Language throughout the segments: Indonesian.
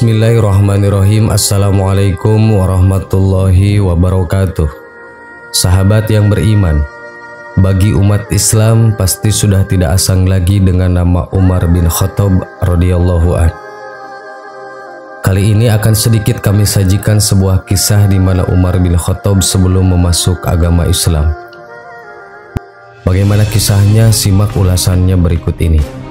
Bismillahirrahmanirrahim. Assalamualaikum warahmatullahi wabarakatuh. Sahabat yang beriman, bagi umat Islam pasti sudah tidak asing lagi dengan nama Umar bin Khattab radhiyallahu anhu. Kali ini akan sedikit kami sajikan sebuah kisah di mana Umar bin Khattab sebelum memasuk agama Islam. Bagaimana kisahnya? Simak ulasannya berikut ini.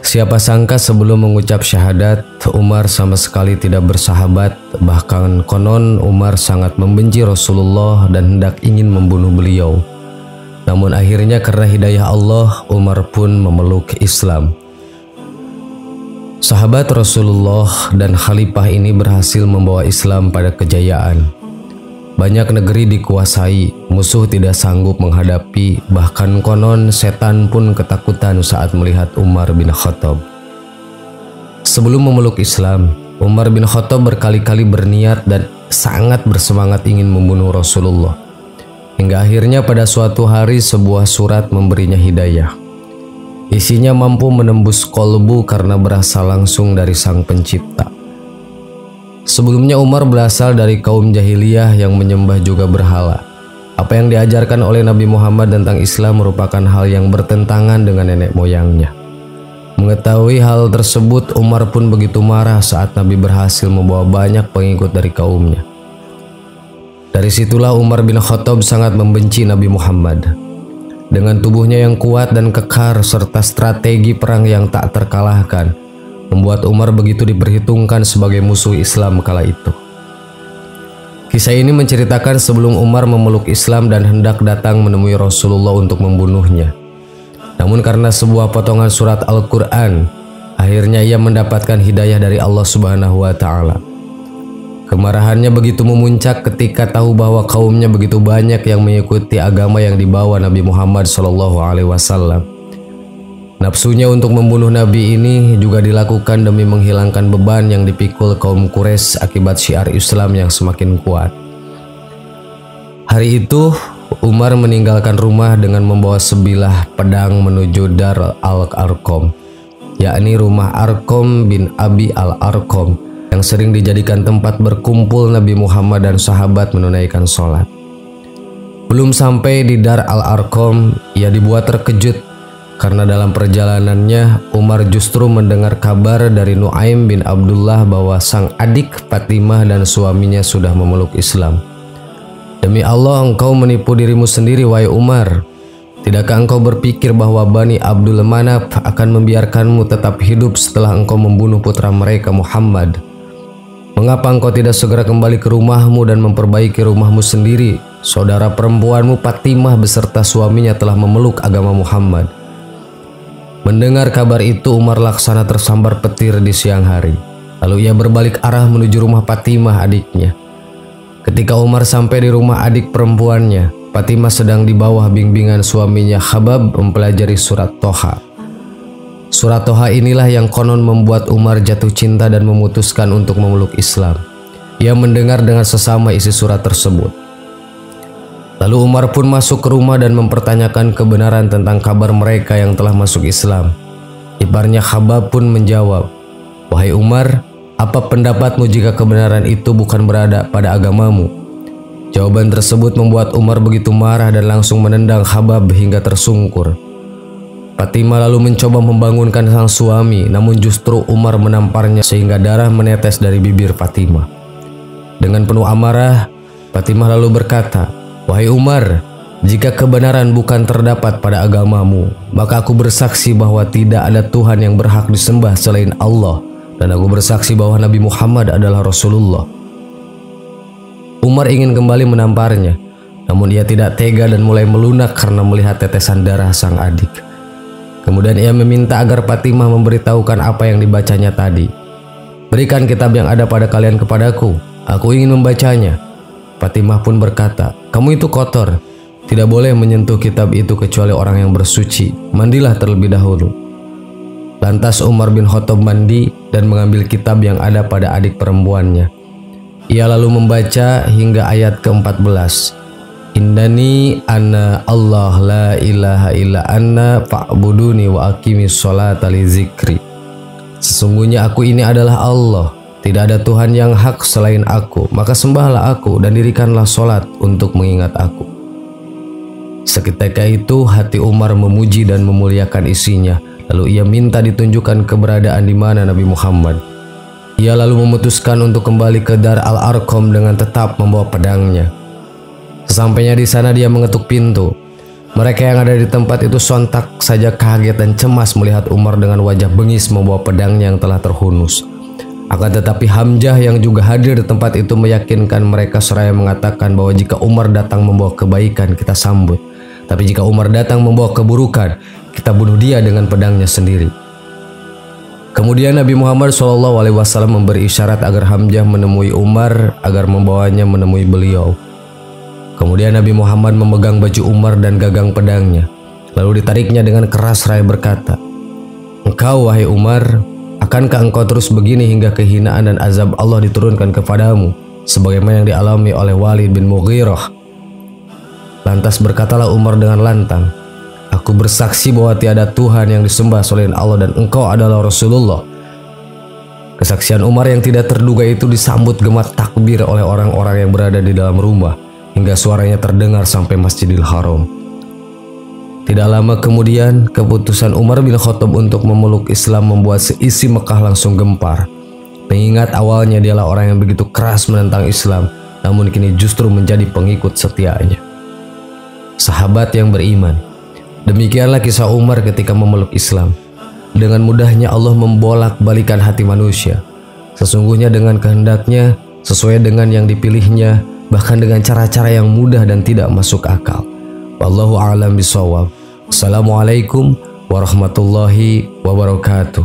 Siapa sangka sebelum mengucap syahadat, Umar sama sekali tidak bersahabat, bahkan konon Umar sangat membenci Rasulullah dan hendak ingin membunuh beliau. Namun akhirnya karena hidayah Allah, Umar pun memeluk Islam. Sahabat Rasulullah dan Khalifah ini berhasil membawa Islam pada kejayaan. Banyak negeri dikuasai, musuh tidak sanggup menghadapi, bahkan konon setan pun ketakutan saat melihat Umar bin Khattab. Sebelum memeluk Islam, Umar bin Khattab berkali-kali berniat dan sangat bersemangat ingin membunuh Rasulullah. Hingga akhirnya pada suatu hari sebuah surat memberinya hidayah. Isinya mampu menembus kolbu karena berasal langsung dari Sang Pencipta. Sebelumnya Umar berasal dari kaum jahiliyah yang menyembah juga berhala. Apa yang diajarkan oleh Nabi Muhammad tentang Islam merupakan hal yang bertentangan dengan nenek moyangnya. Mengetahui hal tersebut, Umar pun begitu marah saat Nabi berhasil membawa banyak pengikut dari kaumnya. Dari situlah Umar bin Khattab sangat membenci Nabi Muhammad. Dengan tubuhnya yang kuat dan kekar serta strategi perang yang tak terkalahkan, membuat Umar begitu diperhitungkan sebagai musuh Islam kala itu. Kisah ini menceritakan sebelum Umar memeluk Islam dan hendak datang menemui Rasulullah untuk membunuhnya. Namun karena sebuah potongan surat Al-Quran, akhirnya ia mendapatkan hidayah dari Allah Subhanahu wa Ta'ala. Kemarahannya begitu memuncak ketika tahu bahwa kaumnya begitu banyak yang mengikuti agama yang dibawa Nabi Muhammad SAW. Nafsunya untuk membunuh Nabi ini juga dilakukan demi menghilangkan beban yang dipikul kaum Quraisy akibat syiar Islam yang semakin kuat. Hari itu, Umar meninggalkan rumah dengan membawa sebilah pedang menuju Dar al-Arqam, yakni rumah Arqam bin Abi al-Arqam yang sering dijadikan tempat berkumpul Nabi Muhammad dan sahabat menunaikan sholat. Belum sampai di Dar al-Arqam, ia dibuat terkejut karena dalam perjalanannya Umar justru mendengar kabar dari Nuaim bin Abdullah bahwa sang adik Fatimah dan suaminya sudah memeluk Islam. Demi Allah, engkau menipu dirimu sendiri, wahai Umar. Tidakkah engkau berpikir bahwa Bani Abdul Manaf akan membiarkanmu tetap hidup setelah engkau membunuh putra mereka Muhammad? Mengapa engkau tidak segera kembali ke rumahmu dan memperbaiki rumahmu sendiri? Saudara perempuanmu Fatimah beserta suaminya telah memeluk agama Muhammad. Mendengar kabar itu, Umar laksana tersambar petir di siang hari. Lalu ia berbalik arah menuju rumah Fatimah adiknya. Ketika Umar sampai di rumah adik perempuannya, Fatimah sedang di bawah bimbingan suaminya Khabab mempelajari surat Toha. Surat Toha inilah yang konon membuat Umar jatuh cinta dan memutuskan untuk memeluk Islam. Ia mendengar dengan sesama isi surat tersebut. Lalu Umar pun masuk ke rumah dan mempertanyakan kebenaran tentang kabar mereka yang telah masuk Islam. Iparnya Khabab pun menjawab, "Wahai Umar, apa pendapatmu jika kebenaran itu bukan berada pada agamamu?" Jawaban tersebut membuat Umar begitu marah dan langsung menendang Khabab hingga tersungkur. Fatimah lalu mencoba membangunkan sang suami, namun justru Umar menamparnya sehingga darah menetes dari bibir Fatimah. Dengan penuh amarah, Fatimah lalu berkata, "Wahai Umar, jika kebenaran bukan terdapat pada agamamu, maka aku bersaksi bahwa tidak ada Tuhan yang berhak disembah selain Allah, dan aku bersaksi bahwa Nabi Muhammad adalah Rasulullah." Umar ingin kembali menamparnya, namun ia tidak tega dan mulai melunak karena melihat tetesan darah sang adik. Kemudian ia meminta agar Fatimah memberitahukan apa yang dibacanya tadi. "Berikan kitab yang ada pada kalian kepadaku, aku ingin membacanya." Fatimah pun berkata, "Kamu itu kotor, tidak boleh menyentuh kitab itu kecuali orang yang bersuci. Mandilah terlebih dahulu." Lantas Umar bin Khattab mandi dan mengambil kitab yang ada pada adik perempuannya. Ia lalu membaca hingga ayat ke-14. Indani anna Allah la ilaha illa anna fa'buduni wa aqimis sholata li zikri. Sesungguhnya aku ini adalah Allah, tidak ada Tuhan yang hak selain aku, maka sembahlah aku dan dirikanlah sholat untuk mengingat aku. Seketika itu hati Umar memuji dan memuliakan isinya, lalu ia minta ditunjukkan keberadaan di mana Nabi Muhammad. Ia lalu memutuskan untuk kembali ke Dar Al-Arqam dengan tetap membawa pedangnya. Sesampainya di sana dia mengetuk pintu. Mereka yang ada di tempat itu sontak saja kaget dan cemas melihat Umar dengan wajah bengis membawa pedangnya yang telah terhunus. Akan tetapi Hamzah yang juga hadir di tempat itu meyakinkan mereka seraya mengatakan bahwa jika Umar datang membawa kebaikan kita sambut, tapi jika Umar datang membawa keburukan kita bunuh dia dengan pedangnya sendiri. Kemudian Nabi Muhammad SAW memberi isyarat agar Hamzah menemui Umar agar membawanya menemui beliau. Kemudian Nabi Muhammad memegang baju Umar dan gagang pedangnya, lalu ditariknya dengan keras seraya berkata, "Engkau wahai Umar, akankah engkau terus begini hingga kehinaan dan azab Allah diturunkan kepadamu, sebagaimana yang dialami oleh Walid bin Mughirah?" Lantas berkatalah Umar dengan lantang, "Aku bersaksi bahwa tiada Tuhan yang disembah selain Allah dan engkau adalah Rasulullah." Kesaksian Umar yang tidak terduga itu disambut gema takbir oleh orang-orang yang berada di dalam rumah, hingga suaranya terdengar sampai Masjidil Haram. Tidak lama kemudian, keputusan Umar bin Khattab untuk memeluk Islam membuat seisi Mekah langsung gempar. Mengingat awalnya dialah orang yang begitu keras menentang Islam, namun kini justru menjadi pengikut setianya. Sahabat yang beriman, demikianlah kisah Umar ketika memeluk Islam. Dengan mudahnya Allah membolak-balikan hati manusia. Sesungguhnya dengan kehendaknya, sesuai dengan yang dipilihnya, bahkan dengan cara-cara yang mudah dan tidak masuk akal. Wallahu a'lam bishawab. Assalamualaikum warahmatullahi wabarakatuh.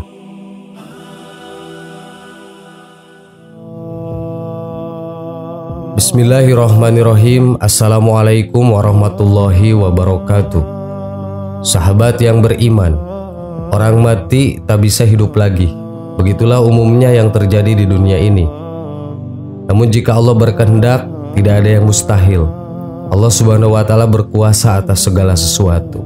Bismillahirrahmanirrahim. Assalamualaikum warahmatullahi wabarakatuh. Sahabat yang beriman, orang mati tak bisa hidup lagi. Begitulah umumnya yang terjadi di dunia ini. Namun jika Allah berkehendak, tidak ada yang mustahil. Allah Subhanahu wa Ta'ala berkuasa atas segala sesuatu.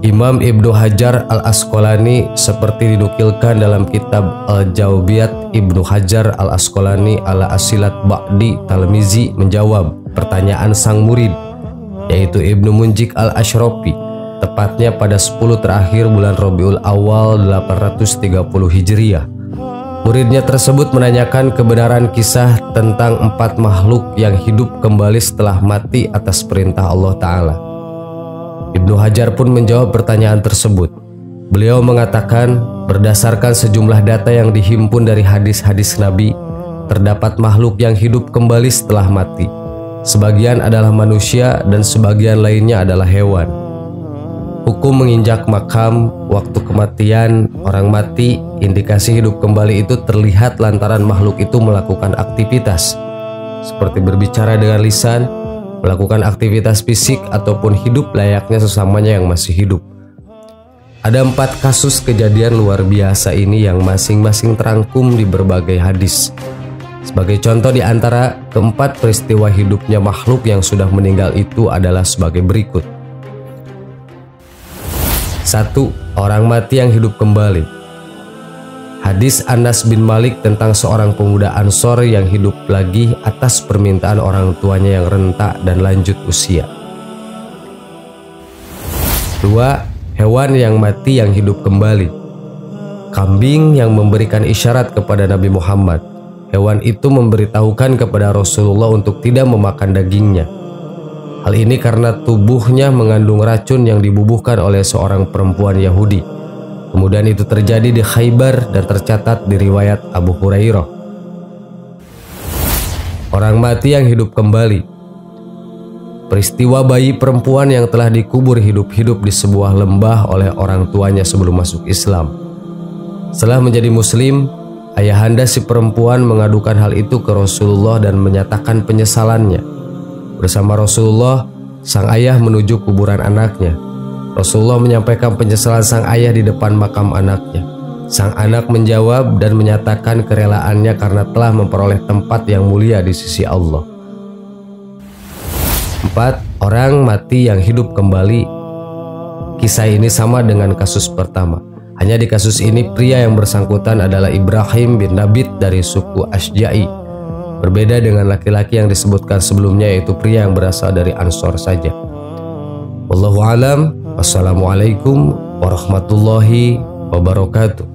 Imam Ibnu Hajar Al-Asqalani seperti dinukilkan dalam kitab Al-Jawbiyat, Ibnu Hajar Al-Asqalani ala Asilat Ba'di Talmizi menjawab pertanyaan sang murid, yaitu Ibnu Munjik Al-Ashrafi, tepatnya pada 10 terakhir bulan Rabiul Awal 830 Hijriah. Muridnya tersebut menanyakan kebenaran kisah tentang 4 makhluk yang hidup kembali setelah mati atas perintah Allah Ta'ala. Ibnu Hajar pun menjawab pertanyaan tersebut. Beliau mengatakan, berdasarkan sejumlah data yang dihimpun dari hadis-hadis Nabi, terdapat makhluk yang hidup kembali setelah mati. Sebagian adalah manusia dan sebagian lainnya adalah hewan. Hukum menginjak makam, waktu kematian, orang mati, indikasi hidup kembali itu terlihat lantaran makhluk itu melakukan aktivitas seperti berbicara dengan lisan, melakukan aktivitas fisik, ataupun hidup layaknya sesamanya yang masih hidup. Ada 4 kasus kejadian luar biasa ini yang masing-masing terangkum di berbagai hadis. Sebagai contoh di antara keempat peristiwa hidupnya makhluk yang sudah meninggal itu adalah sebagai berikut. 1. Orang mati yang hidup kembali. Hadis Anas bin Malik tentang seorang pemuda Ansor yang hidup lagi atas permintaan orang tuanya yang renta dan lanjut usia. 2. Hewan yang mati yang hidup kembali. Kambing yang memberikan isyarat kepada Nabi Muhammad. Hewan itu memberitahukan kepada Rasulullah untuk tidak memakan dagingnya. Hal ini karena tubuhnya mengandung racun yang dibubuhkan oleh seorang perempuan Yahudi. Kemudian itu terjadi di Khaybar dan tercatat di riwayat Abu Hurairah. Orang mati yang hidup kembali. Peristiwa bayi perempuan yang telah dikubur hidup-hidup di sebuah lembah oleh orang tuanya sebelum masuk Islam. Setelah menjadi muslim, ayahanda si perempuan mengadukan hal itu ke Rasulullah dan menyatakan penyesalannya. Bersama Rasulullah, sang ayah menuju kuburan anaknya. Rasulullah menyampaikan penyesalan sang ayah di depan makam anaknya. Sang anak menjawab dan menyatakan kerelaannya karena telah memperoleh tempat yang mulia di sisi Allah. 4. Orang mati yang hidup kembali. Kisah ini sama dengan kasus pertama. Hanya di kasus ini pria yang bersangkutan adalah Ibrahim bin Nabit dari suku Asja'i. Berbeda dengan laki-laki yang disebutkan sebelumnya, yaitu pria yang berasal dari Ansor saja. Wallahu alam. Wassalamualaikum warahmatullahi wabarakatuh.